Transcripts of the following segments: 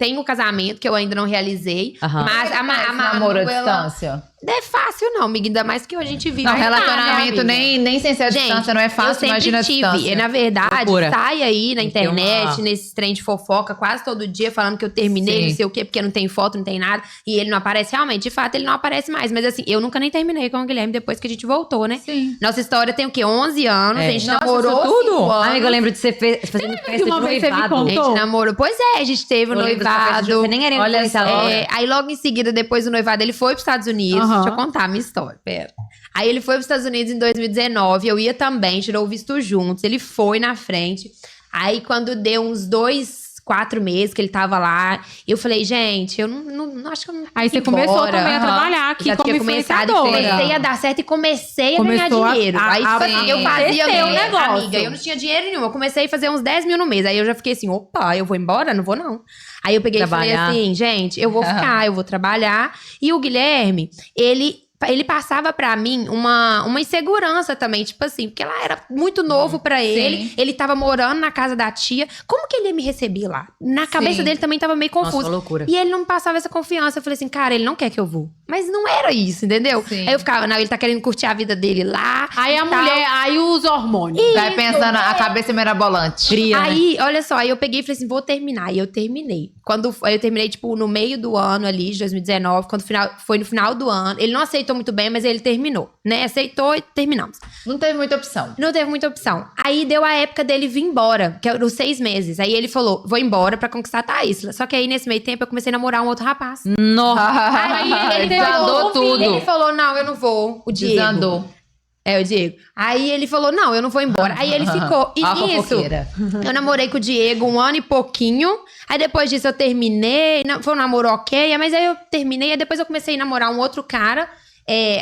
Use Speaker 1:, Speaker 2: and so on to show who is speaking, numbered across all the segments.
Speaker 1: tem o casamento, que eu ainda não realizei. Mas a
Speaker 2: namoro à distância?
Speaker 1: Não é fácil, não, amiga. Ainda mais que a gente vive.
Speaker 2: Não, relacionamento nem sem ser à distância não é fácil, imagina a distância.
Speaker 1: E, na verdade, sai aí na internet, nesse trem de fofoca, quase todo dia, falando que eu terminei, não sei o quê, porque não tem foto, não tem nada. E ele não aparece realmente. De fato, ele não aparece mais. Mas assim, eu nunca nem terminei com o Guilherme depois que a gente voltou, né?
Speaker 2: Sim.
Speaker 1: Nossa história tem o quê? 11 anos. A gente namorou
Speaker 3: tudo?
Speaker 1: 5 anos.
Speaker 3: Amiga, eu lembro de você fazendo festa de noivado.
Speaker 1: A gente namorou. Pois é, a gente teve o noivado.
Speaker 3: Você nem era influenciadora.
Speaker 1: Aí logo em seguida, depois do noivado, ele foi pros Estados Unidos. Deixa eu contar a minha história, pera. Aí ele foi pros Estados Unidos em 2019, eu ia também, tirou o visto juntos, ele foi na frente. Aí quando deu uns 4 meses que ele tava lá, eu falei, gente, eu não acho que eu não.
Speaker 4: Aí você começou também a trabalhar aqui como influenciadora.
Speaker 1: Comecei a dar certo e comecei a ganhar dinheiro. Aí tipo assim, eu fazia
Speaker 4: um negócio.
Speaker 1: Amiga, eu não tinha dinheiro nenhum. Eu comecei a fazer uns 10 mil no mês. Aí eu já fiquei assim, opa, eu vou embora? Não vou não. Aí eu peguei e falei assim, gente, eu vou ficar, eu vou trabalhar. E o Guilherme, ele passava pra mim uma insegurança também, tipo assim, porque lá era muito novo pra ele. Ele tava morando na casa da tia. Como que ele ia me receber lá? Na cabeça dele também tava meio confuso.
Speaker 3: Nossa, loucura.
Speaker 1: E ele não me passava essa confiança. Eu falei assim, cara, ele não quer que eu vou. Mas não era isso, entendeu?
Speaker 2: Sim.
Speaker 1: Aí eu ficava, não, ele tá querendo curtir a vida dele lá.
Speaker 4: Aí a mulher, aí os hormônios.
Speaker 2: Vai pensando, a cabeça é mirabolante.
Speaker 3: Cria,
Speaker 1: aí, olha só, aí eu peguei e falei assim, vou terminar. E eu terminei. Aí eu terminei, tipo, no meio do ano ali, de 2019, foi no final do ano. Ele não aceitou muito bem, mas ele terminou, né? Aceitou e terminamos.
Speaker 2: Não teve muita opção.
Speaker 1: Não teve muita opção. Aí deu a época dele vir embora, que eram os 6 meses. Aí ele falou, vou embora pra conquistar a Thaís. Só que aí, nesse meio tempo, eu comecei a namorar um outro rapaz.
Speaker 3: Nossa.
Speaker 1: Aí ele
Speaker 2: Desandou tudo.
Speaker 1: Ele falou, não, eu não vou. O Diego.
Speaker 2: Desandou.
Speaker 1: O Diego. Aí ele falou, não, eu não vou embora. Aí ele ficou. E nisso, eu namorei com o Diego 1 ano e pouquinho. Aí depois disso eu terminei. Foi um namoro ok. Mas aí eu terminei. Aí depois eu comecei a namorar um outro cara.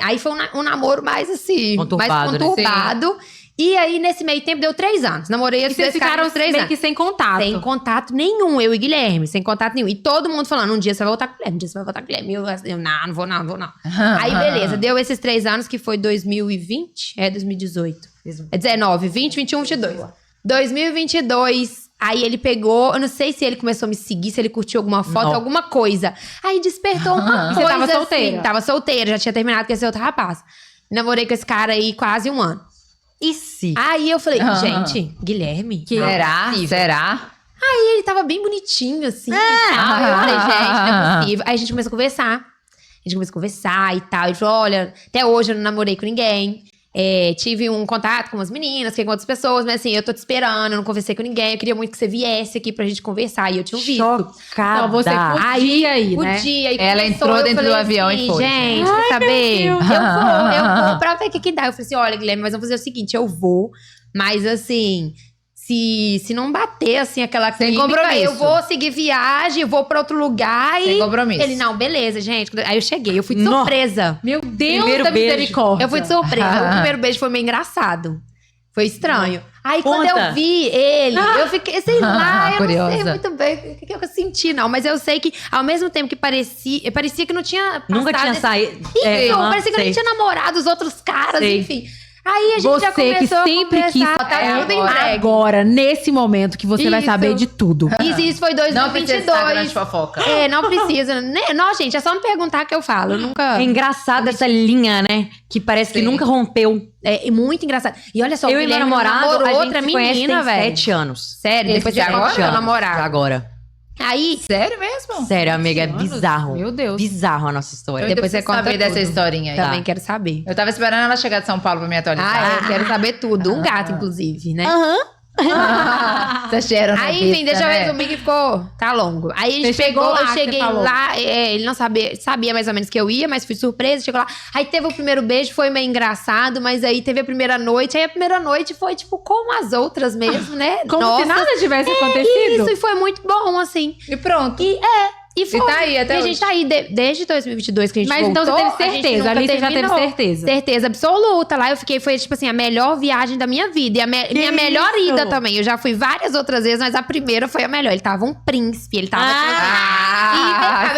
Speaker 1: Aí foi um namoro mais assim, mais conturbado. Né? E aí, nesse meio tempo, deu 3 anos. Namorei esses 2 caras uns 3 anos.
Speaker 4: Meio que sem contato.
Speaker 1: Sem contato nenhum, eu e Guilherme. Sem contato nenhum. E todo mundo falando, um dia você vai voltar com o Guilherme, um dia você vai voltar com o Guilherme. Eu não vou não. Aí, beleza. Deu esses 3 anos, que foi 2020? 2018. 19, 20, 21, 22. 2022... Aí ele pegou, eu não sei se ele começou a me seguir, se ele curtiu alguma foto, alguma coisa. Aí despertou uma coisa.
Speaker 4: Você tava solteira?
Speaker 1: Assim, tava solteira, já tinha terminado com esse outro rapaz. Namorei com esse cara aí quase 1 ano.
Speaker 3: E se?
Speaker 1: Aí eu falei, gente, Guilherme?
Speaker 2: Será?
Speaker 1: Aí ele tava bem bonitinho, assim. Aí eu falei, gente, não é possível. Aí a gente começou a conversar. E tal. Ele falou, olha, até hoje eu não namorei com ninguém. Tive um contato com umas meninas, fiquei com outras pessoas, mas assim, eu tô te esperando, eu não conversei com ninguém, eu queria muito que você viesse aqui pra gente conversar, e eu tinha um visto.
Speaker 3: Chocada.
Speaker 4: Então você podia ir, né?
Speaker 1: Podia. E
Speaker 2: ela entrou dentro do avião e foi.
Speaker 1: Gente, quer saber? Eu vou pra ver o que dá. Eu falei assim, olha, Guilherme, mas vamos fazer o seguinte, eu vou, mas assim... Se não bater, assim, aquela química,
Speaker 2: compromisso.
Speaker 1: eu vou seguir viagem, eu vou pra outro lugar
Speaker 2: Sem compromisso.
Speaker 1: Ele, não, beleza, gente. Aí eu cheguei, eu fui de surpresa.
Speaker 4: Meu Deus
Speaker 3: Primeiro
Speaker 4: da
Speaker 3: beijo.
Speaker 4: misericórdia.
Speaker 1: Eu fui de surpresa. O primeiro beijo foi meio engraçado. Foi estranho. Aí quando eu vi ele, eu fiquei, sei lá, eu não sei muito bem o que eu senti, não. Mas eu sei que, ao mesmo tempo que parecia que não tinha
Speaker 3: Nunca tinha saído.
Speaker 1: Parecia que eu não tinha namorado os outros caras, enfim. Aí a gente já
Speaker 4: Você que
Speaker 1: começou
Speaker 4: sempre
Speaker 1: a
Speaker 4: quis
Speaker 1: conversar, tudo entregue.
Speaker 4: agora, nesse momento que você vai saber de tudo.
Speaker 1: Isso foi 2022.
Speaker 2: Não precisa estar grande fofoca.
Speaker 1: Não precisa. Não, gente, é só me perguntar que eu falo. Eu nunca...
Speaker 3: É engraçado essa linha, né? Que parece que nunca rompeu.
Speaker 1: É muito engraçado. E olha só,
Speaker 3: Eu e meu namorado, a gente
Speaker 1: outra
Speaker 3: se conhece
Speaker 1: menina,
Speaker 3: tem
Speaker 1: velho.
Speaker 3: 7 anos.
Speaker 1: Sério, depois
Speaker 2: de
Speaker 1: você
Speaker 2: agora?
Speaker 1: começou a namorar.
Speaker 3: Agora.
Speaker 1: Aí,
Speaker 2: Sério mesmo?
Speaker 3: Sério, amiga, é bizarro.
Speaker 4: Meu Deus.
Speaker 3: Bizarro a nossa história.
Speaker 1: depois você conta
Speaker 2: saber dessa
Speaker 1: tudo.
Speaker 2: historinha aí.
Speaker 1: Também quero saber.
Speaker 2: Eu tava esperando ela chegar de São Paulo pra me atualizar.
Speaker 1: Eu quero saber tudo. Um gato, inclusive, né?
Speaker 2: Essa Sharon na
Speaker 1: Aí, enfim,
Speaker 2: pista,
Speaker 1: deixa eu
Speaker 2: né?
Speaker 1: resumir que ficou... Tá longo. Aí a gente
Speaker 4: Você chegou
Speaker 1: pegou,
Speaker 4: lá,
Speaker 1: eu
Speaker 4: que
Speaker 1: cheguei
Speaker 4: você falou.
Speaker 1: lá, ele não sabia mais ou menos que eu ia, mas fui surpresa, chegou lá. Aí teve o primeiro beijo, foi meio engraçado, mas aí teve a primeira noite. Aí a primeira noite foi, tipo, como as outras mesmo, né?
Speaker 4: Como se nada tivesse acontecido.
Speaker 1: Isso, e foi muito bom, assim.
Speaker 2: E pronto.
Speaker 1: E foi.
Speaker 2: E tá aí até
Speaker 1: E a
Speaker 2: hoje.
Speaker 1: gente tá aí desde 2022 que a gente
Speaker 4: Mas
Speaker 1: voltou.
Speaker 4: então você teve
Speaker 1: a gente
Speaker 4: certeza,
Speaker 1: nunca
Speaker 4: ali você já teve
Speaker 1: terminou.
Speaker 4: certeza.
Speaker 1: Certeza absoluta. Lá eu fiquei, foi tipo assim, a melhor viagem da minha vida. E minha melhor
Speaker 4: isso?
Speaker 1: ida também. Eu já fui várias outras vezes, mas a primeira foi a melhor. Ele tava um príncipe, ele tava...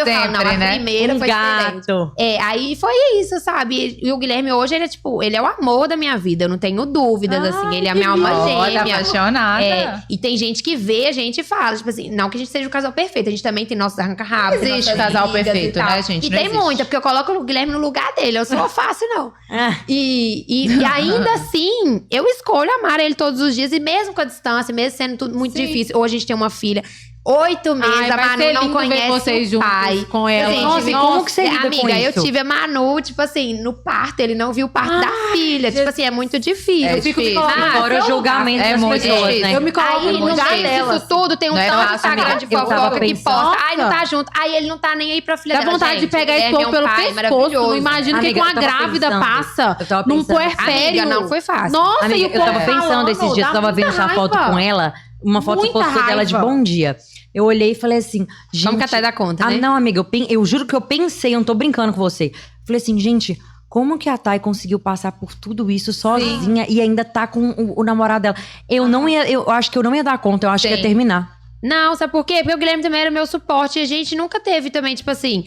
Speaker 1: eu falo, não, a
Speaker 2: né?
Speaker 1: primeira foi diferente.
Speaker 3: gato.
Speaker 1: Aí foi isso, sabe? E o Guilherme hoje, ele é tipo, ele é o amor da minha vida, eu não tenho dúvidas, assim. Ele é a minha alma
Speaker 2: Olha,
Speaker 1: gêmea.
Speaker 2: apaixonada.
Speaker 1: E tem gente que vê a gente e fala, tipo assim, não que a gente seja o casal perfeito, a gente também tem nossos arranca-rabos.
Speaker 2: Não existe
Speaker 1: nossas
Speaker 2: casal
Speaker 1: brigas
Speaker 2: perfeito,
Speaker 1: e tal.
Speaker 2: né, gente?
Speaker 1: E
Speaker 2: Não
Speaker 1: tem
Speaker 2: existe.
Speaker 1: muita, porque eu coloco o Guilherme no lugar dele, eu sou fácil, não.
Speaker 3: Ah.
Speaker 1: E ainda assim, eu escolho amar ele todos os dias, e mesmo com a distância, mesmo sendo tudo muito difícil. Hoje a gente tem uma filha, 8 meses, a Manu não conhece
Speaker 4: vocês
Speaker 1: o pai.
Speaker 4: juntos com ela.
Speaker 1: Gente,
Speaker 3: Nossa, e como que você lida
Speaker 1: amiga,
Speaker 3: com
Speaker 1: eu
Speaker 3: isso?
Speaker 1: tive a Manu, tipo assim, no parto, ele não viu o parto da filha. Tipo assim, é muito difícil.
Speaker 2: É
Speaker 1: Eu fico me
Speaker 2: difícil.
Speaker 1: colocando
Speaker 3: Fora o julgamento
Speaker 2: É
Speaker 3: das
Speaker 2: muito
Speaker 3: pessoas,
Speaker 2: difícil.
Speaker 3: né?
Speaker 4: Eu me coloco
Speaker 1: Aí,
Speaker 4: no
Speaker 1: no
Speaker 4: lugar
Speaker 1: meio
Speaker 4: delas.
Speaker 1: disso tudo, tem um
Speaker 2: Não é
Speaker 1: tanto de
Speaker 2: fácil,
Speaker 1: Instagram
Speaker 2: amiga.
Speaker 1: de
Speaker 3: Eu tava
Speaker 1: fofoca que
Speaker 3: pensando.
Speaker 1: posta. Ai, não
Speaker 4: Nossa.
Speaker 1: tá junto. Aí ele não tá nem aí pra filha
Speaker 4: Dá
Speaker 1: dela.
Speaker 4: vontade
Speaker 1: gente.
Speaker 4: de pegar esse
Speaker 1: Guilherme é
Speaker 4: povo
Speaker 1: um
Speaker 4: pelo
Speaker 1: pai
Speaker 4: pescoço.
Speaker 1: maravilhoso.
Speaker 4: Não imagina o que
Speaker 3: Amiga,
Speaker 4: uma
Speaker 3: eu tava
Speaker 4: grávida
Speaker 3: pensando.
Speaker 4: passa
Speaker 3: Eu tava
Speaker 4: num
Speaker 3: pensando.
Speaker 4: puerpério.
Speaker 1: Amiga, não foi fácil.
Speaker 4: Nossa,
Speaker 3: Amiga,
Speaker 4: e o
Speaker 3: eu tava
Speaker 4: povo
Speaker 3: pensando
Speaker 4: falando,
Speaker 3: esses dias, eu
Speaker 4: dá
Speaker 3: tava vendo
Speaker 4: muita
Speaker 3: essa foto
Speaker 4: raiva.
Speaker 3: com ela, uma foto que
Speaker 4: Muita
Speaker 3: postou dela de
Speaker 4: raiva.
Speaker 3: bom dia. Eu olhei e falei assim, gente...
Speaker 1: Vamos catar da conta, né?
Speaker 3: Não, amiga, eu juro que eu pensei, eu não tô brincando com você. Falei assim, gente, como que a Thay conseguiu passar por tudo isso sozinha e ainda tá com o namorado dela? Eu acho que eu não ia dar conta, eu acho que ia terminar.
Speaker 1: Não, sabe por quê? Porque o Guilherme também era meu suporte e a gente nunca teve também, tipo assim,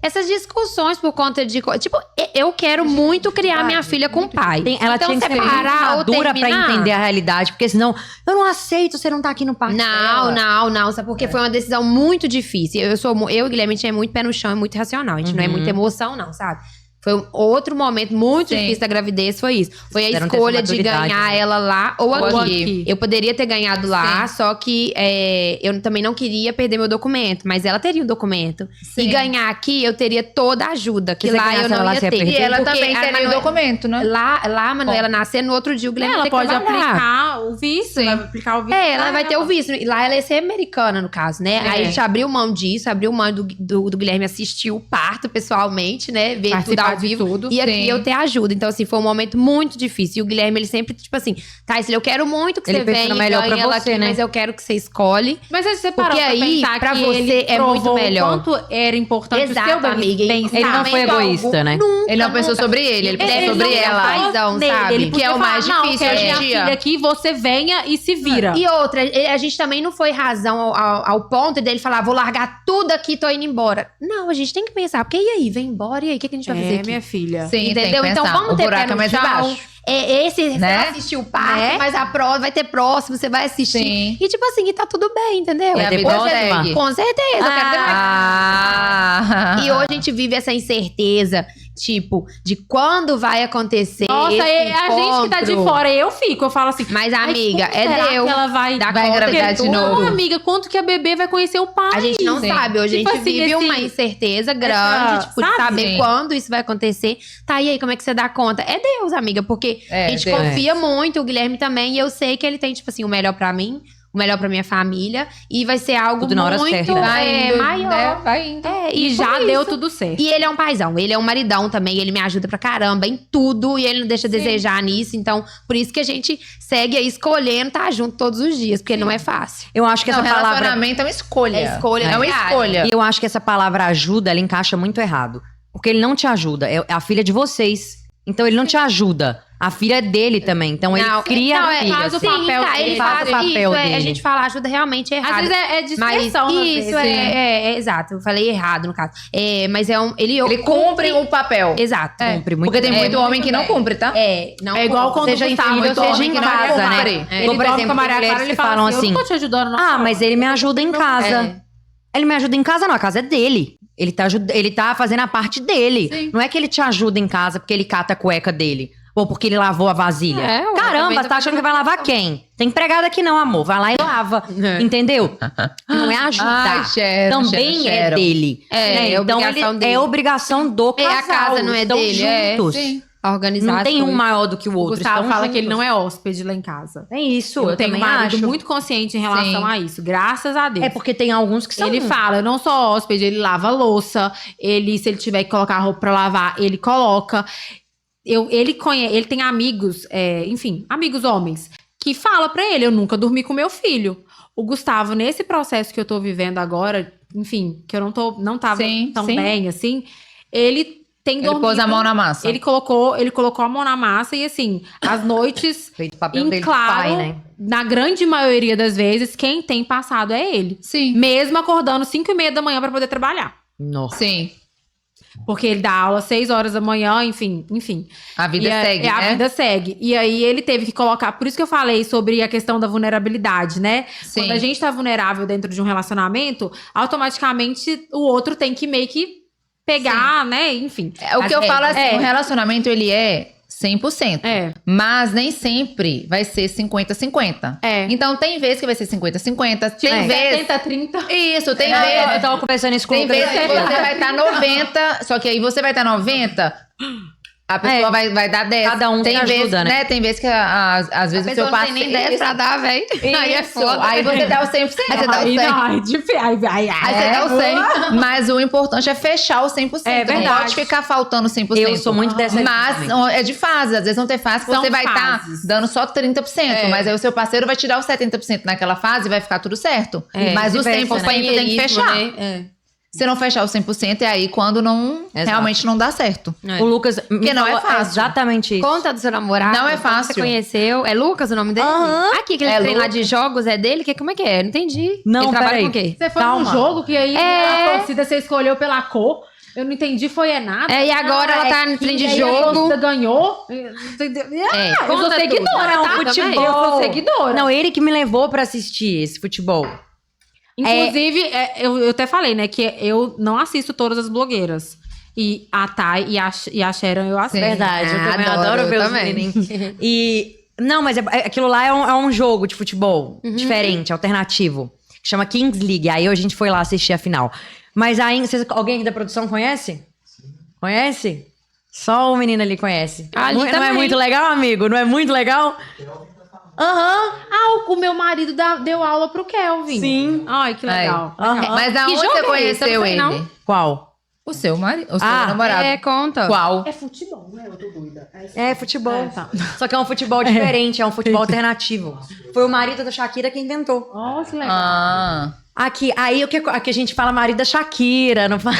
Speaker 1: essas discussões por conta de... Tipo, eu quero muito criar minha filha com o pai.
Speaker 3: Ela
Speaker 1: então,
Speaker 3: tinha que ser muito
Speaker 1: separar ou
Speaker 3: madura pra
Speaker 1: terminar...
Speaker 3: entender a realidade, porque senão, eu não aceito, você não tá aqui no parque dela.
Speaker 1: Não, sabe porque foi uma decisão muito difícil. Eu e o Guilherme, a gente é muito pé no chão e muito racional. A gente não é muita emoção, não, sabe? Foi outro momento muito difícil da gravidez, foi isso. Foi a
Speaker 3: Esperam ter
Speaker 1: escolha
Speaker 3: essa
Speaker 1: de
Speaker 3: maturidade,
Speaker 1: ganhar
Speaker 3: né?
Speaker 1: ela lá ou aqui.
Speaker 4: aqui.
Speaker 1: Eu poderia ter ganhado lá, só que eu também não queria perder meu documento. Mas ela teria um documento. E ganhar aqui, eu teria toda a ajuda. Que
Speaker 3: Se você
Speaker 1: lá eu
Speaker 3: ganhasse
Speaker 1: não
Speaker 3: ela lá,
Speaker 1: ia
Speaker 3: você ia
Speaker 1: ter.
Speaker 3: perder?
Speaker 2: E ela
Speaker 1: Porque
Speaker 2: também
Speaker 1: a
Speaker 2: teria o
Speaker 1: Manuela-
Speaker 2: documento, né?
Speaker 1: Lá a Manuela nascer, no outro dia o Guilherme
Speaker 4: Ela
Speaker 1: tem que
Speaker 4: pode
Speaker 1: trabalhar.
Speaker 4: aplicar o visto, vai aplicar o visto.
Speaker 1: Ela vai ter o visto. E lá ela ia ser americana, no caso, né? Aí a gente abriu mão disso, abriu mão do Guilherme assistir o parto pessoalmente, né? Ver tudo
Speaker 4: Participar
Speaker 1: ao
Speaker 4: de
Speaker 1: vivo.
Speaker 4: tudo.
Speaker 1: E aqui
Speaker 2: Sim.
Speaker 1: eu ter ajuda. Então, assim, foi um momento muito difícil. E o Guilherme, ele sempre, tipo assim, Thais, eu quero muito que
Speaker 3: Ele
Speaker 1: você
Speaker 3: pensa
Speaker 1: venha
Speaker 3: no
Speaker 1: e
Speaker 3: melhor
Speaker 1: ganhe
Speaker 3: pra
Speaker 1: ela
Speaker 3: você,
Speaker 1: aqui,
Speaker 3: né?
Speaker 1: mas eu quero que você escolhe.
Speaker 4: Mas aí você parou
Speaker 1: Porque
Speaker 4: pra
Speaker 1: aí,
Speaker 4: pensar
Speaker 1: pra
Speaker 4: que
Speaker 1: você,
Speaker 4: ele
Speaker 1: é muito
Speaker 4: provou
Speaker 1: melhor.
Speaker 4: o quanto era importante o seu
Speaker 1: amiga.
Speaker 4: bem-estar.
Speaker 3: Ele não foi egoísta, né?
Speaker 1: Nunca,
Speaker 2: Ele não pensou sobre ele pensou sobre
Speaker 1: não
Speaker 2: ela.
Speaker 1: paizão,
Speaker 4: Nele,
Speaker 1: sabe?
Speaker 4: Ele
Speaker 2: Que
Speaker 4: podia
Speaker 2: é o mais
Speaker 4: falar,
Speaker 2: difícil
Speaker 4: não,
Speaker 2: hoje em
Speaker 4: quero
Speaker 2: dia.
Speaker 4: minha filha aqui, você venha e se vira.
Speaker 1: E outra, a gente também não foi razão ao ponto dele falar, vou largar tudo aqui, tô indo embora. Não, a gente tem que pensar, porque e aí, vem embora, e aí, o que a gente vai fazer aqui?
Speaker 4: minha filha.
Speaker 2: Sim,
Speaker 1: Entendeu?
Speaker 2: tem que
Speaker 1: Então
Speaker 2: pensar.
Speaker 1: vamos
Speaker 2: O
Speaker 1: ter
Speaker 2: buraco
Speaker 1: pé no
Speaker 2: é mais
Speaker 1: chão.
Speaker 2: embaixo.
Speaker 1: Você
Speaker 2: Né?
Speaker 1: vai assistir o parto, mas vai ter próximo, você vai assistir.
Speaker 2: Sim.
Speaker 1: E tipo assim, e tá tudo bem, entendeu?
Speaker 2: E a vida
Speaker 1: Hoje-
Speaker 2: segue.
Speaker 1: Com certeza, eu quero ver mais. E hoje a
Speaker 2: E
Speaker 1: gente vive essa incerteza, tipo, de quando vai acontecer
Speaker 4: Nossa,
Speaker 1: esse
Speaker 4: a gente que tá de
Speaker 1: encontro.
Speaker 4: fora, eu falo assim.
Speaker 1: Mas,
Speaker 4: "Ai,
Speaker 1: amiga,
Speaker 4: como será
Speaker 1: Deus.
Speaker 4: que ela vai
Speaker 1: Dá
Speaker 2: vai
Speaker 1: conta
Speaker 2: engravidar
Speaker 1: de
Speaker 2: de
Speaker 1: tudo.
Speaker 2: novo?
Speaker 4: Não, amiga, quanto que a bebê vai conhecer o pai?
Speaker 1: A gente não
Speaker 2: Sim.
Speaker 1: sabe, hoje
Speaker 4: Tipo
Speaker 1: a gente
Speaker 4: assim,
Speaker 1: vive uma incerteza grande, tipo, de
Speaker 4: sabe?
Speaker 1: saber
Speaker 2: Sim.
Speaker 1: quando isso vai acontecer. Tá, e aí, como é que você dá conta? É Deus, amiga, porque
Speaker 2: É,
Speaker 1: a gente
Speaker 2: Deus.
Speaker 1: confia muito, o Guilherme também, e eu sei que ele tem, tipo assim, o melhor pra mim, o melhor pra minha família, e vai ser algo
Speaker 3: Tudo na hora
Speaker 1: muito
Speaker 3: certa, né?
Speaker 2: vai indo,
Speaker 1: maior.
Speaker 2: né? Vai indo.
Speaker 4: E
Speaker 1: foi
Speaker 4: já deu
Speaker 1: isso.
Speaker 4: tudo certo.
Speaker 1: E ele é um paizão, ele é um maridão também, ele me ajuda pra caramba em tudo, e ele não deixa desejar nisso, então, por isso que a gente segue aí escolhendo tá junto todos os dias, porque não é fácil.
Speaker 3: Eu acho que
Speaker 2: Não,
Speaker 3: essa palavra...
Speaker 2: relacionamento é uma escolha.
Speaker 1: É escolha,
Speaker 2: É uma
Speaker 1: cara.
Speaker 2: escolha.
Speaker 3: E eu acho que essa palavra ajuda, ela encaixa muito errado. Porque ele não te ajuda, é a filha de vocês. Então ele não te ajuda. A filha é dele também. Então ele cria
Speaker 1: não,
Speaker 3: a filha.
Speaker 4: faz o
Speaker 3: assim.
Speaker 4: papel
Speaker 1: tá, ele
Speaker 4: dele.
Speaker 1: faz
Speaker 3: Faz o papel
Speaker 1: isso, a
Speaker 3: dele.
Speaker 1: gente fala ajuda realmente errado.
Speaker 4: Às vezes é dispersão.
Speaker 1: Mas
Speaker 4: às
Speaker 1: isso
Speaker 4: vezes.
Speaker 1: é exato. Eu falei errado no caso. Mas
Speaker 2: Ele cumpre o papel.
Speaker 1: Exato.
Speaker 3: Cumpre muito
Speaker 2: Porque tem
Speaker 3: bem.
Speaker 2: muito homem que não cumpre, tá?
Speaker 1: Não
Speaker 4: É igual quando
Speaker 3: Seja
Speaker 4: o
Speaker 3: em
Speaker 4: Gustavo
Speaker 3: filho,
Speaker 4: dorme
Speaker 3: seja em
Speaker 4: com a Maria
Speaker 3: casa,
Speaker 4: Clara.
Speaker 3: né?
Speaker 4: Ele
Speaker 3: Ou, por
Speaker 4: dorme com a
Speaker 3: exemplo,
Speaker 4: Maria
Speaker 3: mulheres
Speaker 4: Clara, ele
Speaker 3: que
Speaker 4: fala
Speaker 3: falam
Speaker 4: assim,
Speaker 3: assim,
Speaker 4: eu não tô te ajudando na
Speaker 3: Ah,
Speaker 4: sua
Speaker 3: mas ele me ajuda em casa.
Speaker 1: É.
Speaker 3: Ele me ajuda em casa, não. A casa é dele. Ele tá fazendo a parte dele.
Speaker 2: Sim.
Speaker 3: Não é que ele te ajuda em casa porque ele cata a cueca dele. Ou porque ele lavou a vasilha.
Speaker 1: É, ué, também
Speaker 3: Caramba,
Speaker 1: tô
Speaker 3: você tá achando que vai lavar quem? Tem empregada aqui não, amor. Vai lá e lava. Entendeu? Não é ajudar.
Speaker 2: Ai, Sharon,
Speaker 3: Também
Speaker 2: Sharon,
Speaker 3: é
Speaker 2: Sharon.
Speaker 3: dele.
Speaker 1: É
Speaker 3: Então
Speaker 1: obrigação
Speaker 3: ele
Speaker 1: dele.
Speaker 3: é obrigação do casal.
Speaker 1: A casa não é
Speaker 3: Estão
Speaker 1: dele,
Speaker 3: juntos.
Speaker 2: Sim.
Speaker 1: Organizar
Speaker 3: Não
Speaker 1: as
Speaker 3: tem um
Speaker 1: coisas.
Speaker 3: maior do que o
Speaker 4: O
Speaker 3: outro.
Speaker 4: Gustavo
Speaker 3: estão
Speaker 4: fala
Speaker 3: juntos.
Speaker 4: que ele não é hóspede lá em casa.
Speaker 3: É isso,
Speaker 4: Eu
Speaker 3: eu
Speaker 4: tenho um
Speaker 3: também
Speaker 4: marido
Speaker 3: acho.
Speaker 4: muito consciente em relação
Speaker 2: Sim.
Speaker 4: a isso, graças a Deus.
Speaker 3: É porque tem alguns que são...
Speaker 4: Ele fala, eu não sou hóspede, ele lava a louça, se ele tiver que colocar a roupa pra lavar, ele coloca. Ele tem amigos, enfim, amigos homens, que fala pra ele, eu nunca dormi com meu filho. O Gustavo, nesse processo que eu tô vivendo agora, enfim, que eu não tava
Speaker 2: Sim,
Speaker 4: tão
Speaker 2: sim.
Speaker 4: bem, assim, ele tem
Speaker 2: Ele pôs a mão na massa.
Speaker 4: Ele colocou a mão na massa e assim, as noites,
Speaker 3: Feito papel
Speaker 4: em
Speaker 3: dele de
Speaker 4: claro,
Speaker 3: pai, né?
Speaker 4: na grande maioria das vezes, quem tem passado é ele.
Speaker 2: Sim.
Speaker 4: Mesmo acordando 5h30 da manhã pra poder trabalhar.
Speaker 3: Nossa.
Speaker 2: Sim.
Speaker 4: Porque ele dá aula às 6 horas da manhã, enfim.
Speaker 2: A vida
Speaker 4: E
Speaker 2: segue,
Speaker 4: a
Speaker 2: né?
Speaker 4: vida segue. E aí ele teve que colocar. Por isso que eu falei sobre a questão da vulnerabilidade, né?
Speaker 2: Sim.
Speaker 4: Quando a gente tá vulnerável dentro de um relacionamento, automaticamente o outro tem que meio que pegar, né? Enfim.
Speaker 2: O que eu falo assim, o relacionamento ele é 100%.
Speaker 4: É.
Speaker 2: Mas nem sempre vai ser 50-50.
Speaker 4: É.
Speaker 2: Então tem vezes que vai ser 50-50. Tem vezes...
Speaker 4: 70-30.
Speaker 2: Isso, tem
Speaker 3: Eu
Speaker 2: vezes...
Speaker 3: tava conversando isso com
Speaker 2: Tem
Speaker 3: o Lucas.
Speaker 2: vezes que você vai estar 90, só que aí você vai estar 90, a pessoa vai dar 10.
Speaker 3: Cada um
Speaker 2: tem
Speaker 3: se
Speaker 2: vezes,
Speaker 3: ajuda, né?
Speaker 2: Tem vezes que às vezes o seu
Speaker 1: Não tem nem 10 pra dar, velho. Aí é foda.
Speaker 2: Aí você dá o 100%, aí você dá o 100.
Speaker 4: Aí
Speaker 2: Aí você dá o 100, mas o importante é fechar o 100%.
Speaker 4: É
Speaker 2: Não
Speaker 4: verdade.
Speaker 2: pode ficar faltando 100%.
Speaker 3: Eu sou muito dessa
Speaker 2: Mas é de fase, às vezes não tem fase que
Speaker 4: São
Speaker 2: você vai estar
Speaker 4: fases.
Speaker 2: dando só 30%, mas aí o seu parceiro vai te dar os 70% naquela fase e vai ficar tudo certo. Mas o 100% tem que fechar.
Speaker 1: Né?
Speaker 2: Se não fechar o 100%, é aí quando não realmente não dá certo.
Speaker 3: O Lucas me
Speaker 2: Porque não é
Speaker 3: falou
Speaker 2: fácil.
Speaker 3: exatamente isso.
Speaker 1: Conta do seu namorado.
Speaker 2: Não é
Speaker 1: como
Speaker 2: fácil.
Speaker 1: Você conheceu. É Lucas o nome dele?
Speaker 3: Aham.
Speaker 1: Aqui, que ele
Speaker 2: É
Speaker 1: tem lá
Speaker 2: Lucas.
Speaker 1: de jogos, é dele? Como é que é? Não entendi.
Speaker 3: Não,
Speaker 1: ele trabalha
Speaker 3: peraí.
Speaker 1: com o quê?
Speaker 4: Você foi
Speaker 3: Calma.
Speaker 4: num jogo que aí a torcida você escolheu pela cor. Eu não entendi, foi nada.
Speaker 1: É, e agora ela tá no trem de
Speaker 4: E aí
Speaker 1: jogo.
Speaker 4: A torcida ganhou.
Speaker 1: É,
Speaker 4: Eu sou
Speaker 1: conta
Speaker 4: seguidora,
Speaker 1: tudo.
Speaker 4: tá?
Speaker 1: Também.
Speaker 4: Futebol. Eu sou seguidora.
Speaker 3: Não, ele que me levou pra assistir esse futebol.
Speaker 4: Inclusive, eu até falei, né, que eu não assisto todas as blogueiras. E a Thay e a Sharon eu assisto.
Speaker 3: Verdade, eu também
Speaker 1: adoro,
Speaker 3: adoro ver
Speaker 1: eu
Speaker 3: os
Speaker 1: também.
Speaker 3: menininhos. E... Não, mas aquilo lá é um jogo de futebol diferente, alternativo. Que chama Kings League. Aí a gente foi lá assistir a final. Mas aí, alguém aqui da produção conhece? Conhece? Só o menino ali conhece.
Speaker 1: Ali
Speaker 3: Não é
Speaker 1: também.
Speaker 3: muito legal, amigo? Não é muito legal? Aham.
Speaker 4: O meu marido deu aula pro Kelvin.
Speaker 3: Sim.
Speaker 4: Ai, que legal.
Speaker 3: Aham.
Speaker 2: Mas aonde
Speaker 1: jogo
Speaker 2: você
Speaker 1: é esse?
Speaker 2: conheceu
Speaker 1: Eu não sei,
Speaker 2: ele?
Speaker 1: não.
Speaker 3: Qual?
Speaker 2: O seu marido, o seu
Speaker 3: Ah,
Speaker 2: namorado.
Speaker 1: É, conta.
Speaker 2: Qual?
Speaker 4: É futebol, né? Eu tô doida.
Speaker 3: É futebol.
Speaker 4: Tá.
Speaker 3: Só que é um futebol diferente, é um futebol alternativo. Foi o marido da Shakira que inventou.
Speaker 4: Ó, que legal.
Speaker 2: Ah,
Speaker 3: Aqui a gente fala marido da Shakira, não fala...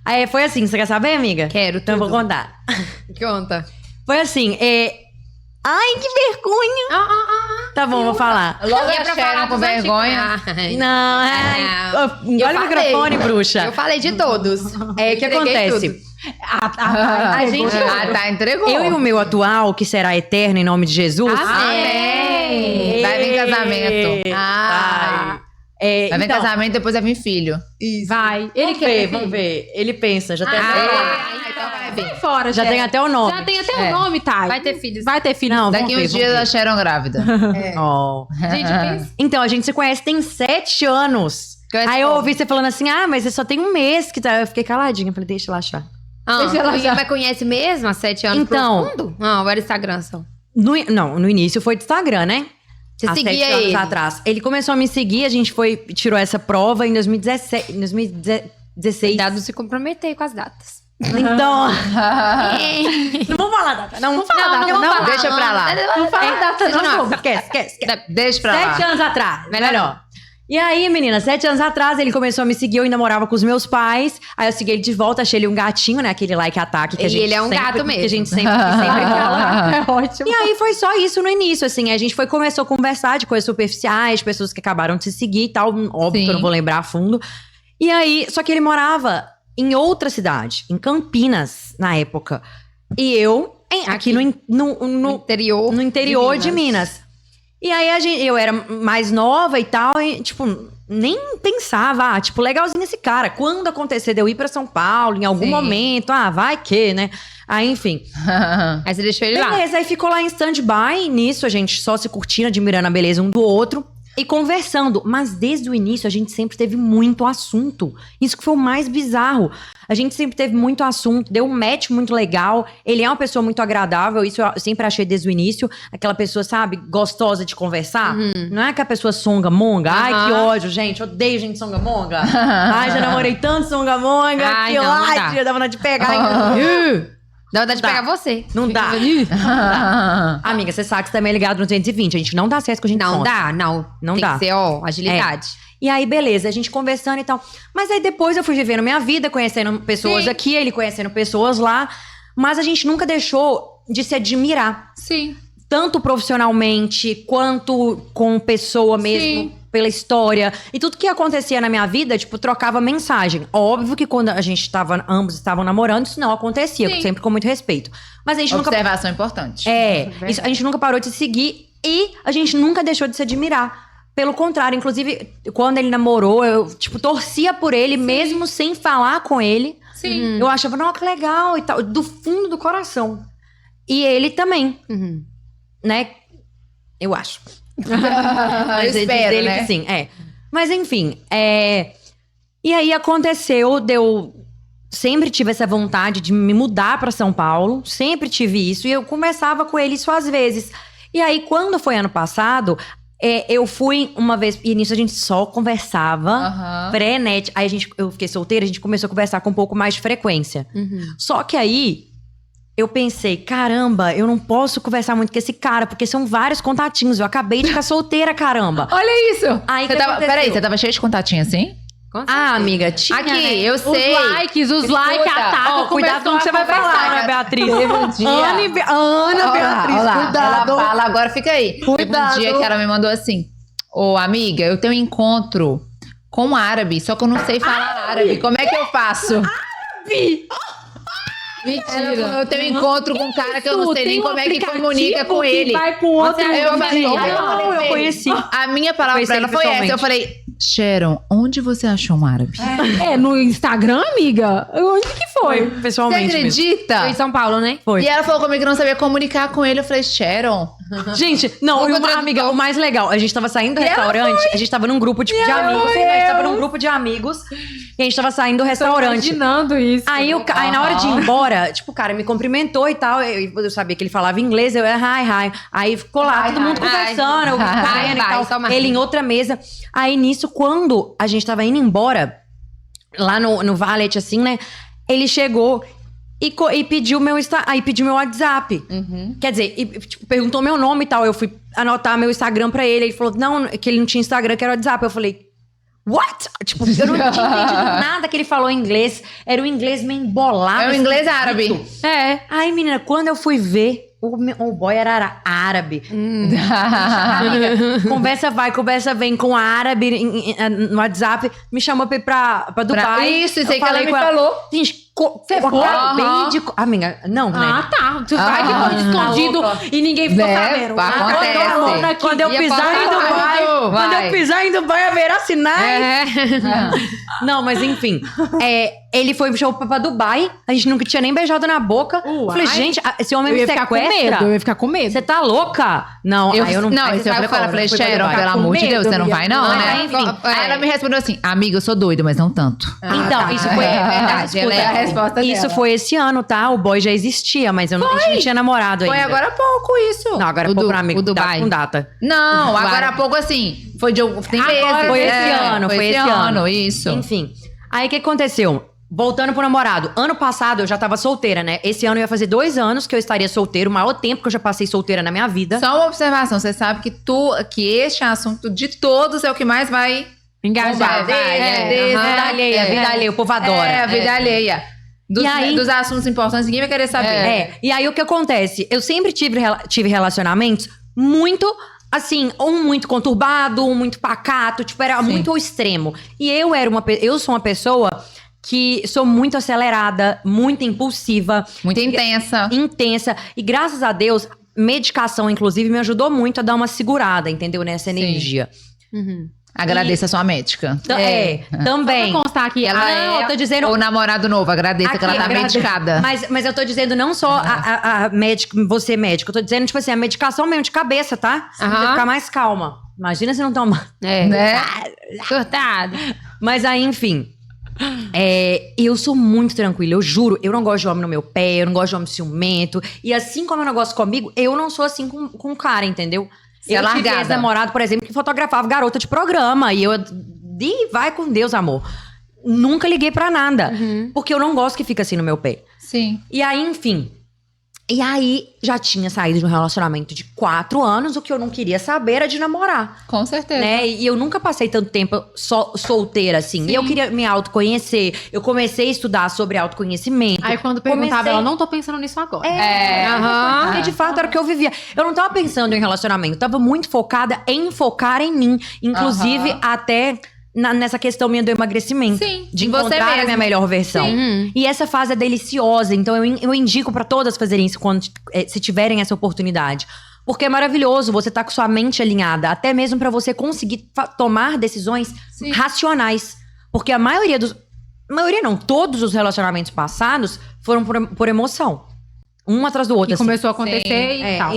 Speaker 3: Aí foi assim, você quer saber, amiga?
Speaker 1: Quero
Speaker 3: Então eu vou
Speaker 1: tudo.
Speaker 3: contar.
Speaker 1: Conta.
Speaker 3: Foi assim, ai, que vergonha! Tá bom, vou falar.
Speaker 2: logo
Speaker 1: E é
Speaker 2: a
Speaker 1: pra
Speaker 2: Sharon
Speaker 1: falar
Speaker 2: com
Speaker 1: dos
Speaker 2: vergonha.
Speaker 1: antigos. Ai.
Speaker 3: Não,
Speaker 1: Eu
Speaker 3: olha o
Speaker 1: falei.
Speaker 3: microfone, bruxa.
Speaker 1: Eu falei de todos.
Speaker 3: O que
Speaker 1: Entreguei
Speaker 3: acontece?
Speaker 1: tudo.
Speaker 3: A gente...
Speaker 2: Tá, entregou.
Speaker 3: Eu e o meu atual, que será eterno em nome de Jesus.
Speaker 2: Amém. Vai vir casamento.
Speaker 1: Ah.
Speaker 2: Vai vir casamento, depois vai vir filho.
Speaker 4: Vai. Ele
Speaker 3: Vamos ver, vamos ver. Ele pensa, já tem até...
Speaker 2: então vai vir.
Speaker 4: Sai fora,
Speaker 3: Já tem até o nome.
Speaker 4: Já tem até o nome, Thay.
Speaker 1: Vai ter filhos.
Speaker 4: Vai ter filho.
Speaker 3: Não,
Speaker 2: Daqui
Speaker 3: vamos
Speaker 2: uns
Speaker 3: ver,
Speaker 2: dias
Speaker 3: vamos
Speaker 2: a Sharon grávida.
Speaker 3: ver. Ó.
Speaker 1: Gente, pensa.
Speaker 3: Então, a gente se conhece tem 7 anos.
Speaker 2: Conhece
Speaker 3: Aí eu
Speaker 2: como?
Speaker 3: ouvi você falando assim, você só tem um mês que tá... Eu fiquei caladinha, falei, deixa ela achar.
Speaker 1: Deixa ela já. Mas conhece mesmo há 7 anos
Speaker 3: Então.
Speaker 1: profundo? Não, agora Instagram só.
Speaker 3: No início foi do Instagram, né?
Speaker 1: Você
Speaker 3: Há
Speaker 1: seguia
Speaker 3: 7 anos
Speaker 1: ele?
Speaker 3: atrás. Ele começou a me seguir, a gente tirou essa prova em 2016.
Speaker 1: Cuidado de se comprometer com as datas.
Speaker 3: Então, não vamos falar data. Não vamos falar data, não.
Speaker 2: Deixa pra lá.
Speaker 3: Não fala data, não. Esquece.
Speaker 2: Deixa pra lá.
Speaker 3: 7 anos atrás.
Speaker 1: Melhor.
Speaker 3: E aí, menina, 7 anos atrás, ele começou a me seguir, eu ainda morava com os meus pais. Aí eu segui ele de volta, achei ele um gatinho, né? Aquele like ataque que a
Speaker 1: E
Speaker 3: gente
Speaker 1: ele é um
Speaker 3: sempre,
Speaker 1: gato
Speaker 3: que
Speaker 1: mesmo.
Speaker 3: a gente sempre fala.
Speaker 4: É ótimo.
Speaker 3: E aí foi só isso no início, assim. A gente começou a conversar de coisas superficiais, pessoas que acabaram de se seguir e tal. Óbvio
Speaker 2: Sim.
Speaker 3: que eu não vou lembrar a fundo. E aí, só que ele morava em outra cidade, em Campinas, na época. E eu, aqui no
Speaker 1: interior.
Speaker 3: no interior de Minas. E aí eu era mais nova e tal, e tipo, nem pensava, tipo, legalzinho esse cara. Quando acontecer de eu ir pra São Paulo, em algum
Speaker 2: Sim.
Speaker 3: momento, vai que, né? Aí, enfim.
Speaker 1: Aí você deixou ele lá.
Speaker 3: Beleza, aí ficou lá em stand-by, nisso a gente só se curtindo, admirando a beleza um do outro. E conversando, mas desde o início a gente sempre teve muito assunto. Isso que foi o mais bizarro. A gente sempre teve muito assunto, deu um match muito legal. Ele é uma pessoa muito agradável, isso eu sempre achei desde o início. Aquela pessoa, sabe, gostosa de conversar. Não é que a pessoa songa-monga. Ai, que ódio, gente, odeio gente songa-monga. Ai, já namorei tanto songa-monga.
Speaker 1: Ai,
Speaker 3: Que
Speaker 1: não dá.
Speaker 3: ódio, dá vontade de pegar.
Speaker 1: Dá vontade de
Speaker 3: Dá.
Speaker 1: pegar você.
Speaker 3: Não dá. Amiga, você sabe que você também é ligado no 220. A gente não dá certo com a gente
Speaker 1: Não
Speaker 3: sonsa.
Speaker 1: dá, não.
Speaker 3: Não
Speaker 1: Tem
Speaker 3: dá.
Speaker 1: que ser, agilidade.
Speaker 3: E aí, beleza, a gente conversando e tal. Mas aí depois eu fui vivendo minha vida, conhecendo pessoas aqui, ele conhecendo pessoas lá. Mas a gente nunca deixou de se admirar.
Speaker 2: Sim.
Speaker 3: Tanto profissionalmente, quanto com pessoa mesmo, pela história. E tudo que acontecia na minha vida, tipo, trocava mensagem. Óbvio que quando a gente ambos estavam namorando, isso não acontecia, sempre com muito respeito. Mas a gente
Speaker 2: Observação importante.
Speaker 3: isso, a gente nunca parou de seguir e a gente nunca deixou de se admirar. Pelo contrário, inclusive, quando ele namorou, eu, tipo, torcia por ele, mesmo sem falar com ele.
Speaker 2: Sim.
Speaker 3: Eu achava, não, que legal e tal, do fundo do coração. E ele também, né? Eu acho. Mas
Speaker 2: eu espero,
Speaker 3: dele
Speaker 2: né?
Speaker 3: que sim, Mas enfim, e aí aconteceu, sempre tive essa vontade de me mudar pra São Paulo, sempre tive isso, e eu conversava com ele isso às vezes. E aí, quando foi ano passado, eu fui uma vez, e nisso a gente só conversava, pré-net. Aí eu fiquei solteira, a gente começou a conversar com um pouco mais de frequência. Só que aí, eu pensei, caramba, eu não posso conversar muito com esse cara, porque são vários contatinhos. Eu acabei de ficar solteira, caramba.
Speaker 2: Olha isso!
Speaker 3: Aí,
Speaker 2: Peraí, você tava cheia de contatinhos assim?
Speaker 3: Ah, amiga, tinha,
Speaker 2: Aqui,
Speaker 3: né?
Speaker 2: eu sei.
Speaker 4: Os likes, a Tata
Speaker 3: cuidado com o que você vai falar, Ana Beatriz. Ana Beatriz,
Speaker 2: Olá,
Speaker 3: cuidado.
Speaker 2: Ela fala, agora fica aí.
Speaker 3: Cuidado.
Speaker 2: Teve um dia que ela me mandou assim, ô amiga, eu tenho um encontro com um árabe, só que eu não sei falar árabe. Como é que eu faço? Mentira. Eu tenho um encontro com um cara que eu não sei nem como é que comunica com ele.
Speaker 4: Vai com outro.
Speaker 2: Eu falei,
Speaker 3: eu conheci.
Speaker 2: A minha palavra pra ela foi essa. Eu falei, Sharon, onde você achou um árabe?
Speaker 4: No Instagram, amiga? Onde que foi?
Speaker 2: Você
Speaker 3: Pessoalmente mesmo.
Speaker 2: acredita?
Speaker 1: Foi em São Paulo, né?
Speaker 3: Foi.
Speaker 2: E ela falou comigo que não sabia comunicar com ele. Eu falei, Sharon.
Speaker 3: Gente, não, e amiga, o mais legal, a gente tava saindo do restaurante, a gente tava num grupo tipo, de amigos, a gente tava num grupo de amigos, e a gente tava saindo do restaurante.
Speaker 4: Imaginando isso.
Speaker 3: Aí, aí na hora de ir embora, tipo, o cara me cumprimentou e tal, eu sabia que ele falava inglês, eu hi. Aí ficou lá, todo mundo conversando, eu comendo e tal, ele em outra mesa. Aí nisso, quando a gente tava indo embora, lá no valet, assim, né, ele chegou e pediu meu WhatsApp. Quer dizer, tipo, perguntou meu nome e tal. Eu fui anotar meu Instagram pra ele. Ele falou, não, que ele não tinha Instagram, que era WhatsApp. Eu falei, what? Tipo, eu não tinha entendido nada que ele falou em inglês. Era um inglês meio embolado.
Speaker 2: É o inglês árabe.
Speaker 3: Aí, menina, quando eu fui ver, o boy era árabe. Conversa vai, conversa vem com árabe no WhatsApp. Me chamou pra ir pra Dubai.
Speaker 2: Isso que ela me
Speaker 3: com
Speaker 2: falou.
Speaker 3: Gente, você foi? Acabei de... Amiga, não, né?
Speaker 4: Ah, tá. Tu vai que foi escondido e ninguém ficou sabendo.
Speaker 2: Acontece.
Speaker 3: Quando eu pisar em Dubai, haverá sinais. Não, mas enfim. Ele foi me chamou pra Dubai. A gente nunca tinha nem beijado na boca. Falei, gente, esse homem me sequestra.
Speaker 4: Eu ia ficar com medo.
Speaker 3: Você tá louca? Não, aí eu não...
Speaker 2: Não, isso eu falei, Sharon, pelo amor de Deus, você não vai não, né?
Speaker 3: Enfim.
Speaker 2: Aí ela me respondeu assim, amiga, eu sou doida, mas não tanto.
Speaker 3: Então, isso foi...
Speaker 2: verdade, ela é a resposta
Speaker 3: Isso
Speaker 2: dela.
Speaker 3: foi esse ano, tá? O boy já existia, mas a gente não tinha namorado ainda.
Speaker 2: Foi agora há pouco isso.
Speaker 3: Não, agora há pouco, amigo.
Speaker 2: O Dubai.
Speaker 3: Com data.
Speaker 2: Não, agora há pouco assim. Tem meses.
Speaker 3: Foi esse ano,
Speaker 2: foi esse ano, isso.
Speaker 3: Enfim. Aí, o que aconteceu? Voltando pro namorado. Ano passado, eu já tava solteira, né? Esse ano eu ia fazer 2 anos que eu estaria solteira. O maior tempo que eu já passei solteira na minha vida.
Speaker 2: Só uma observação. Você sabe que este assunto de todos é o que mais vai
Speaker 4: engajar.
Speaker 3: Vida alheia, o povo adora.
Speaker 2: A vida alheia. Dos assuntos importantes, ninguém vai querer saber.
Speaker 3: E aí, o que acontece? Eu sempre tive relacionamentos muito... Assim, um muito conturbado, um muito pacato. Tipo, era muito ao extremo. E eu sou uma pessoa... que sou muito acelerada, muito impulsiva.
Speaker 2: Muito intensa.
Speaker 3: Intensa. E graças a Deus, medicação, inclusive, me ajudou muito a dar uma segurada, entendeu? Nessa energia.
Speaker 2: Agradeça a sua médica.
Speaker 3: Também.
Speaker 4: Só pra constar aqui,
Speaker 3: eu tô dizendo...
Speaker 2: O namorado novo, agradeça que ela tá medicada.
Speaker 3: Mas eu tô dizendo não só a médica, você médico. Eu tô dizendo, tipo assim, a medicação mesmo de cabeça, tá? Você precisa ficar mais calma. Imagina se não toma.
Speaker 2: Né?
Speaker 1: Surtado.
Speaker 3: Mas aí, enfim... eu sou muito tranquila, eu juro. Eu não gosto de homem no meu pé, eu não gosto de homem ciumento. E assim como eu não gosto comigo, eu não sou assim com o cara, entendeu?
Speaker 2: Você
Speaker 3: eu tive ex-namorado, por exemplo, que fotografava garota de programa. E vai com Deus, amor. Nunca liguei pra nada. Porque eu não gosto que fica assim no meu pé.
Speaker 2: Sim.
Speaker 3: E aí, enfim... E aí, já tinha saído de um relacionamento de 4 anos, o que eu não queria saber era de namorar.
Speaker 2: Com certeza.
Speaker 3: Né? E eu nunca passei tanto tempo solteira, assim. E eu queria me autoconhecer. Eu comecei a estudar sobre autoconhecimento.
Speaker 4: Aí quando perguntava, ela não tô pensando nisso agora.
Speaker 3: Porque de fato era o que eu vivia. Eu não tava pensando em relacionamento. Eu tava muito focada em focar em mim. Inclusive, até... nessa questão minha do emagrecimento.
Speaker 2: Sim,
Speaker 3: de
Speaker 2: você
Speaker 3: encontrar a
Speaker 2: mesmo.
Speaker 3: minha melhor versão. E essa fase é deliciosa. Então, eu indico pra todas fazerem isso quando se tiverem essa oportunidade. Porque é maravilhoso você tá com sua mente alinhada. Até mesmo pra você conseguir tomar decisões racionais. Porque a maioria dos... maioria não, todos os relacionamentos passados foram por emoção. Um atrás do outro.
Speaker 4: E
Speaker 3: assim.
Speaker 4: começou a acontecer e tal.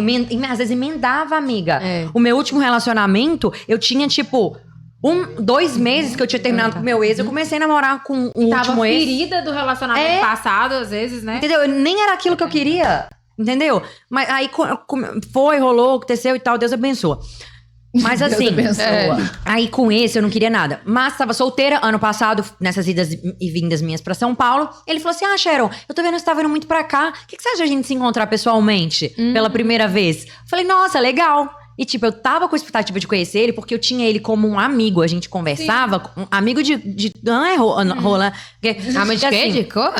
Speaker 3: Às vezes emendava, amiga.
Speaker 4: É.
Speaker 3: O meu último relacionamento, eu tinha, tipo... 2 meses que eu tinha terminado com o meu ex, eu comecei a namorar com o
Speaker 4: Tava
Speaker 3: último ex.
Speaker 4: ferida do relacionamento passado, às vezes, né?
Speaker 3: Entendeu? Nem era aquilo que eu queria. Entendeu? Mas aí rolou, aconteceu e tal, Deus abençoa. Mas assim, aí com esse eu não queria nada. Mas tava solteira ano passado, nessas idas e vindas minhas pra São Paulo. Ele falou assim: ah, Sharon, eu tô vendo que você tá vindo muito pra cá. O que você acha de a gente se encontrar pessoalmente pela primeira vez? Falei, nossa, legal. E, tipo, eu tava com a expectativa de conhecer ele, porque eu tinha ele como um amigo. A gente conversava, um amigo de Roland.
Speaker 1: Amigo de quê? De cor?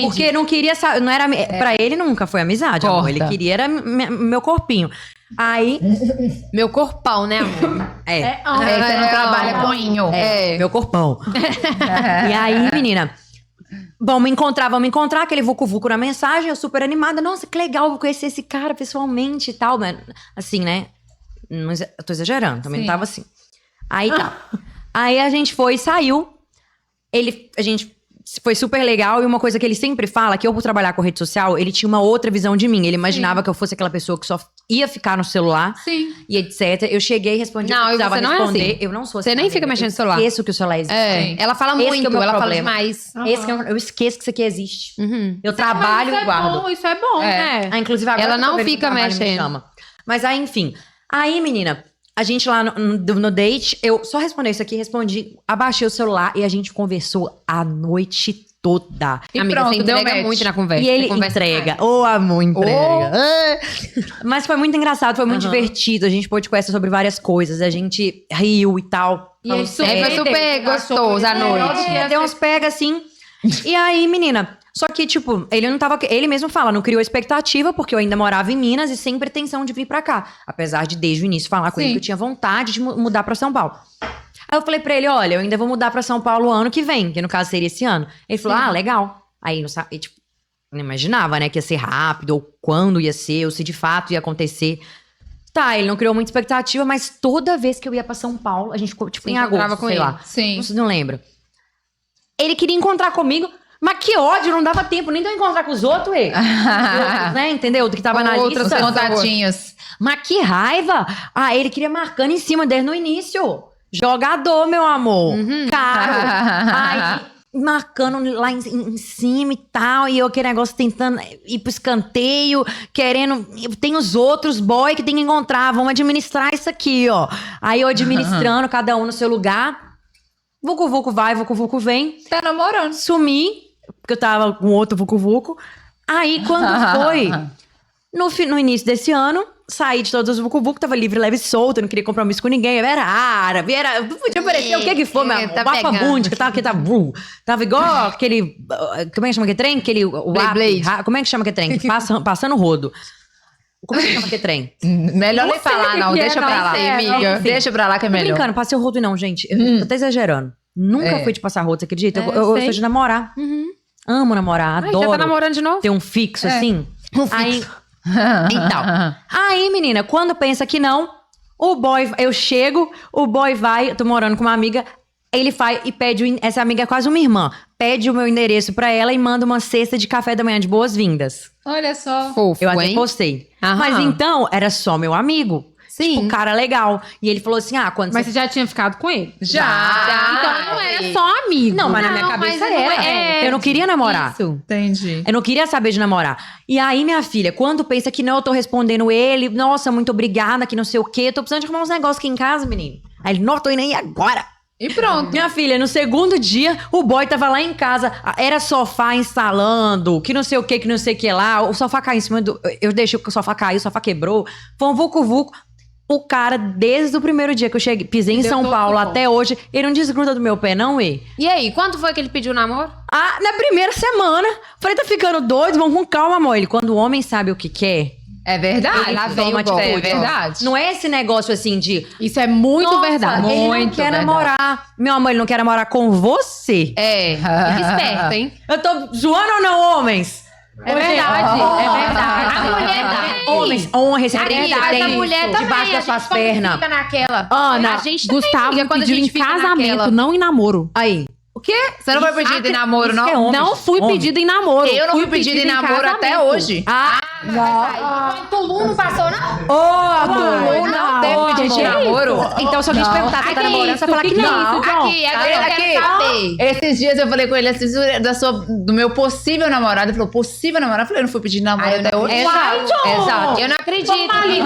Speaker 3: Porque eu não queria saber, não era, pra ele nunca foi amizade, amor. Ele queria era meu corpinho. Aí...
Speaker 1: Meu corpão, né, amor?
Speaker 2: Você não trabalha com inho.
Speaker 3: Meu corpão. E aí, menina... Vamos encontrar, aquele vucu-vucu na mensagem, eu super animada. Nossa, que legal, vou conhecer esse cara pessoalmente e tal. Mas, assim, né? Não, eu tô exagerando, também não tava assim. Aí tá. Aí a gente foi e saiu. A gente foi super legal. E uma coisa que ele sempre fala, que eu por trabalhar com rede social, ele tinha uma outra visão de mim. Ele imaginava que eu fosse aquela pessoa que só ia ficar no celular.
Speaker 4: Sim.
Speaker 3: E etc. Eu cheguei e respondi.
Speaker 1: Não,
Speaker 3: eu precisava
Speaker 1: você não é
Speaker 3: responder.
Speaker 1: assim.
Speaker 3: Eu não sou assim.
Speaker 1: Você nem fica mexendo no celular.
Speaker 3: Eu esqueço que o celular existe.
Speaker 1: Ela fala
Speaker 3: Esse
Speaker 1: muito,
Speaker 3: que é o meu
Speaker 1: ela fala
Speaker 3: problema.
Speaker 1: demais.
Speaker 3: Eu esqueço que isso aqui existe. Eu
Speaker 4: Mas
Speaker 3: trabalho
Speaker 4: isso
Speaker 3: e guardo.
Speaker 4: É bom, isso é bom, né?
Speaker 3: Inclusive agora
Speaker 1: Ela
Speaker 3: que eu tô
Speaker 1: não
Speaker 3: vendo que
Speaker 1: fica
Speaker 3: o trabalho me
Speaker 1: mexendo.
Speaker 3: chama. Mas aí, enfim. Aí, menina, a gente lá no date, eu só respondi isso aqui, respondi, abaixei o celular e a gente conversou a noite toda.
Speaker 2: E
Speaker 1: Amiga,
Speaker 2: pronto,
Speaker 1: você
Speaker 2: deu
Speaker 1: entrega
Speaker 2: match.
Speaker 1: muito na conversa.
Speaker 3: E ele
Speaker 1: Você conversa
Speaker 3: entrega.
Speaker 1: demais.
Speaker 3: Amor, entrega. Mas foi muito engraçado, foi muito divertido. A gente pôde conversar sobre várias coisas. A gente riu e tal.
Speaker 4: E aí,
Speaker 1: Foi super gostoso à noite.
Speaker 3: Deu uns pega assim. E aí, menina... Só que, tipo, ele não tava... Ele mesmo fala, não criou expectativa, porque eu ainda morava em Minas e sem pretensão de vir pra cá. Apesar de, desde o início, falar com ele que eu tinha vontade de mudar pra São Paulo. Aí eu falei pra ele, olha, eu ainda vou mudar pra São Paulo ano que vem, que no caso seria esse ano. Ele falou, ah, legal. Aí, não sabe, tipo, não imaginava, né, que ia ser rápido, ou quando ia ser, ou se de fato ia acontecer. Tá, ele não criou muita expectativa, mas toda vez que eu ia pra São Paulo, a gente ficou, tipo, em agosto,
Speaker 1: com
Speaker 3: sei
Speaker 1: ele.
Speaker 3: lá.
Speaker 2: Sim.
Speaker 3: Não lembro. Ele queria encontrar comigo, mas que ódio, não dava tempo nem de eu encontrar com os outros, ué. Né, entendeu? Do que tava na
Speaker 2: Outros
Speaker 3: lista.
Speaker 2: contatinhos.
Speaker 3: Mas que raiva! Ah, ele queria marcando em cima desde o início. Jogador, meu amor. Caro. Aí, marcando lá em cima e tal. E eu aquele negócio tentando ir pro escanteio, querendo... Tem os outros boy que tem que encontrar. Vamos administrar isso aqui, ó. Aí eu administrando, cada um no seu lugar. Vucu-vucu vai, vucu-vucu vem.
Speaker 2: Tá namorando.
Speaker 3: Sumi, porque eu tava com outro vucu-vucu. Aí, quando foi... No início desse ano, saí de todos os vucu-vucu, tava livre, leve e solto, não queria compromisso com ninguém. Eu era árabe, podia parecer o que for, meu amor.
Speaker 1: tá
Speaker 3: Bapa
Speaker 1: pegando.
Speaker 3: bunde, que tava igual aquele... Como é que chama aquele trem? Aquele...
Speaker 1: Blade.
Speaker 3: Como é que chama aquele trem? Passando rodo. Como é que chama aquele trem?
Speaker 2: Melhor nem falar, não. Deixa pra lá.
Speaker 3: amiga.
Speaker 2: Deixa pra lá que é
Speaker 3: Tô
Speaker 2: melhor.
Speaker 3: brincando, passei o rodo não, gente. Eu tô até exagerando. Nunca fui de passar rodo, você acredita? Eu sou de namorar. Amo namorar,
Speaker 1: Ai,
Speaker 3: adoro.
Speaker 1: já tá namorando de novo?
Speaker 3: Ter um fixo, assim. Aí... Então, aí, menina, quando pensa que não, o boy, eu chego, o boy vai, eu tô morando com uma amiga, ele vai e pede, essa amiga é quase uma irmã, pede o meu endereço pra ela e manda uma cesta de café da manhã de boas-vindas.
Speaker 2: Olha só.
Speaker 1: Fofo,
Speaker 3: Eu até
Speaker 1: hein?
Speaker 3: postei.
Speaker 1: Aham.
Speaker 3: Mas então, era só meu amigo.
Speaker 1: Sim.
Speaker 3: Tipo, um cara legal. E ele falou assim, quando
Speaker 4: Mas
Speaker 3: você...
Speaker 4: você já tinha ficado com ele?
Speaker 2: Já.
Speaker 4: Então não era só amigo.
Speaker 3: Não, mas na minha cabeça era. Eu não queria namorar.
Speaker 1: Isso.
Speaker 2: Entendi.
Speaker 3: Eu não queria saber de namorar. E aí, minha filha, quando pensa que não, eu tô respondendo ele, nossa, muito obrigada, que não sei o quê, eu tô precisando de arrumar uns negócios aqui em casa, menino. Aí ele, não, tô indo aí agora.
Speaker 2: E pronto.
Speaker 3: Minha filha, no segundo dia, o boy tava lá em casa. Era sofá instalando, que não sei o que lá. O sofá caiu em cima do... Eu deixei o sofá cair, o sofá quebrou. Foi um vucu-vucu. O cara, desde o primeiro dia que eu cheguei, pisei em São Paulo até hoje, ele não desgruda do meu pé, não, ué.
Speaker 1: E aí, quanto foi que ele pediu namoro?
Speaker 3: Ah, na primeira semana. Falei, tá ficando doido? Vamos com calma, amor. Ele, quando o homem sabe o que quer...
Speaker 2: É verdade.
Speaker 3: Lá vem o golpe.
Speaker 2: É verdade.
Speaker 3: Não é esse negócio assim de...
Speaker 4: Isso é muito
Speaker 3: Nossa,
Speaker 4: verdade.
Speaker 3: Ele não
Speaker 2: Muito
Speaker 3: quer
Speaker 2: verdade.
Speaker 3: namorar. Meu amor, ele não quer namorar com você.
Speaker 2: É.
Speaker 1: Esperto, hein?
Speaker 3: Eu tô zoando ou não, homens?
Speaker 1: É verdade, é verdade. A mulher também.
Speaker 3: Homens, honra, você
Speaker 1: A
Speaker 3: tem
Speaker 1: verdade, a mulher também.
Speaker 3: debaixo das suas pernas.
Speaker 1: Fica naquela.
Speaker 4: Ana,
Speaker 1: a gente também
Speaker 4: Gustavo
Speaker 1: fica quando a
Speaker 4: pediu
Speaker 1: gente
Speaker 4: em
Speaker 1: fica
Speaker 4: casamento,
Speaker 1: naquela.
Speaker 4: não em namoro.
Speaker 3: Aí. O quê?
Speaker 2: Você não foi pedido em namoro,
Speaker 3: isso que é
Speaker 2: não?
Speaker 3: homem.
Speaker 4: Não fui
Speaker 3: Homem.
Speaker 4: pedido em namoro.
Speaker 2: Eu não
Speaker 4: fui
Speaker 2: fui pedido em namoro
Speaker 4: casamento.
Speaker 2: até hoje.
Speaker 3: Ah,
Speaker 1: Em Tulum não passou, não?
Speaker 3: ô,
Speaker 2: Não teve pedido de namoro.
Speaker 3: Então, se alguém te perguntar se tá
Speaker 1: Aqui,
Speaker 3: namorando, você vai falar que
Speaker 4: que
Speaker 3: não.
Speaker 4: isso?
Speaker 1: Aqui, agora eu quero saber.
Speaker 2: Esses dias eu falei com ele assim, do meu possível namorado. Ele falou, possível namorado? Eu falei, eu não fui pedir namoro até hoje.
Speaker 3: Exato.
Speaker 1: Eu não acredito.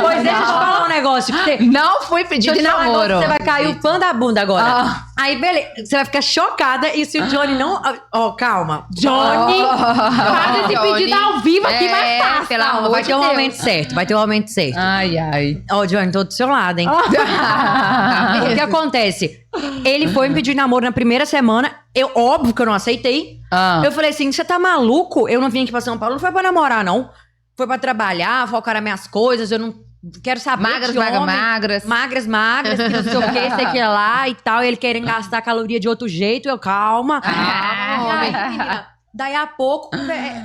Speaker 3: Pois deixa eu te falar um negócio.
Speaker 2: Não fui pedir de namoro.
Speaker 3: Você vai cair o pano da bunda agora.
Speaker 2: Ah.
Speaker 3: Aí, beleza. Você vai ficar chocada. E se o Johnny não... Ó, calma.
Speaker 4: Johnny, faz esse
Speaker 2: Johnny.
Speaker 4: pedido ao vivo aqui, vai fácil.
Speaker 1: pelo
Speaker 3: Calma,
Speaker 1: amor
Speaker 3: vai
Speaker 1: de
Speaker 3: ter um
Speaker 1: Deus.
Speaker 3: momento certo. Vai ter um momento certo.
Speaker 2: Ai, ai.
Speaker 3: Ó, Johnny, tô do seu lado, hein? O que acontece? Ele foi me pedir namoro na primeira semana. Óbvio que eu não aceitei.
Speaker 2: Ah.
Speaker 3: Eu falei assim, você tá maluco? Eu não vim aqui pra São Paulo, não foi pra namorar, não. Foi pra trabalhar, focar nas minhas coisas, eu não quero saber
Speaker 2: Magras,
Speaker 3: de
Speaker 2: magras,
Speaker 3: homem.
Speaker 2: magras.
Speaker 3: Magras, que não sei o que, sei que lá e tal. E ele querendo gastar caloria de outro jeito, eu, calma.
Speaker 1: homem.
Speaker 3: Aí, menina, daí a pouco,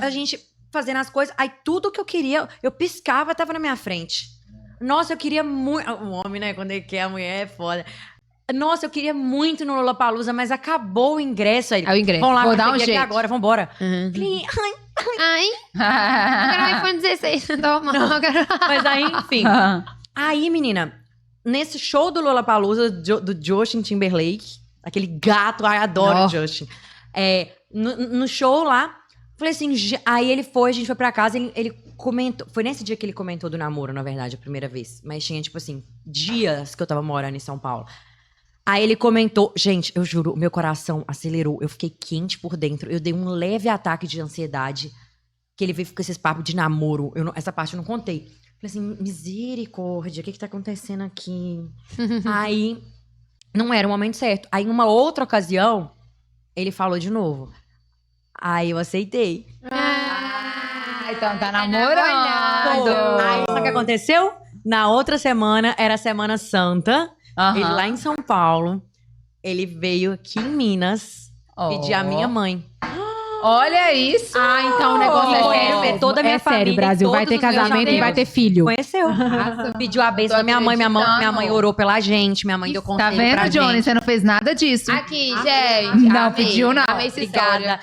Speaker 3: a gente fazendo as coisas, aí tudo que eu queria, eu piscava, tava na minha frente. Nossa, eu queria muito... O homem, né, quando ele quer a mulher, é foda. Nossa, eu queria muito no Lollapalooza, mas acabou o ingresso aí.
Speaker 1: É o ingresso.
Speaker 3: Vamos lá,
Speaker 2: Vou
Speaker 3: eu
Speaker 2: dar um
Speaker 3: peguei aqui
Speaker 2: jeito.
Speaker 3: agora, vambora.
Speaker 1: Uhum.
Speaker 3: Falei, ai,
Speaker 1: Ai, eu quero um iPhone 16. Toma, eu quero...
Speaker 3: mas aí, enfim. Aí, menina, nesse show do Lollapalooza do Justin Timberlake, aquele gato, ai, adoro o Justin. No show lá, falei assim, aí ele foi, a gente foi pra casa, ele comentou, foi nesse dia que ele comentou do namoro, na verdade, a primeira vez. Mas tinha, tipo assim, dias que eu tava morando em São Paulo. Aí ele comentou, gente, eu juro, meu coração acelerou, eu fiquei quente por dentro, eu dei um leve ataque de ansiedade, que ele veio com esses papos de namoro, essa parte eu não contei. Falei assim, misericórdia, o que tá acontecendo aqui? Aí, não era o momento certo. Aí, em uma outra ocasião, ele falou de novo. Aí, eu aceitei.
Speaker 2: Então tá namorando.
Speaker 3: Aí, sabe o que aconteceu? Na outra semana, era a Semana Santa. Ele lá em São Paulo. Ele veio aqui em Minas pedir a minha mãe.
Speaker 2: Olha isso.
Speaker 4: Ah, então o negócio é sério.
Speaker 3: Ver toda a minha
Speaker 4: é sério,
Speaker 3: família,
Speaker 4: Brasil. Vai
Speaker 3: todos
Speaker 4: ter
Speaker 3: os meus
Speaker 4: casamento e
Speaker 3: amigos.
Speaker 4: vai ter filho.
Speaker 3: Conheceu. Pediu a bênção
Speaker 2: Tô
Speaker 3: da minha mãe. Minha
Speaker 2: acreditando.
Speaker 3: mãe orou pela gente. Minha mãe deu conselho
Speaker 2: Tá vendo,
Speaker 3: pra
Speaker 2: Johnny?
Speaker 3: gente.
Speaker 2: Você não fez nada disso.
Speaker 1: Aqui, gente.
Speaker 2: Não
Speaker 1: amei,
Speaker 2: pediu, não.
Speaker 1: amei essa
Speaker 3: Obrigada.
Speaker 1: história.